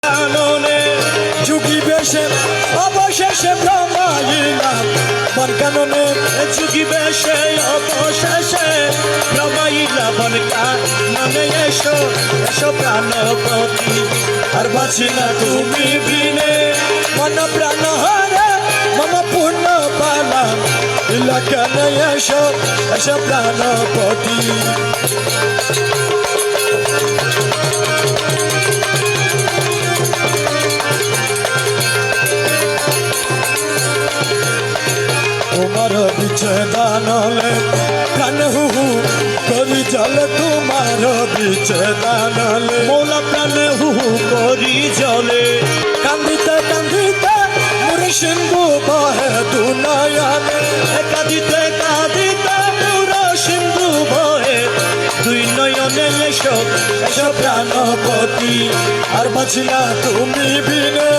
কাননে যুগী বেশে অবশেষে ভ্রমাইলাম বন কাননে যুগী বেশে অবশেষে ভ্রমাইলাম বন কাননে এসো এসো প্রাণপতি আর বাঁচি না তুমি বিনে মন প্রাণ হারে মম পূর্ণ পালা ইলাকানে এসো এসো প্রাণপতি তোমার বিচ্ছেদানলে প্রাণ হু করি জলে তোমার বিচ্ছেদানলে মৌলা প্রাণ হু করি জলে কান্দিতে কান্দিতে মুরে সিন্ধু বহে দুনয়নে কাঁদিতে কাঁদিতে মুরে সিন্ধু বহে দুই নয়নে এসো এসো প্রাণপতি আর বাঁচি না তুমি বিনে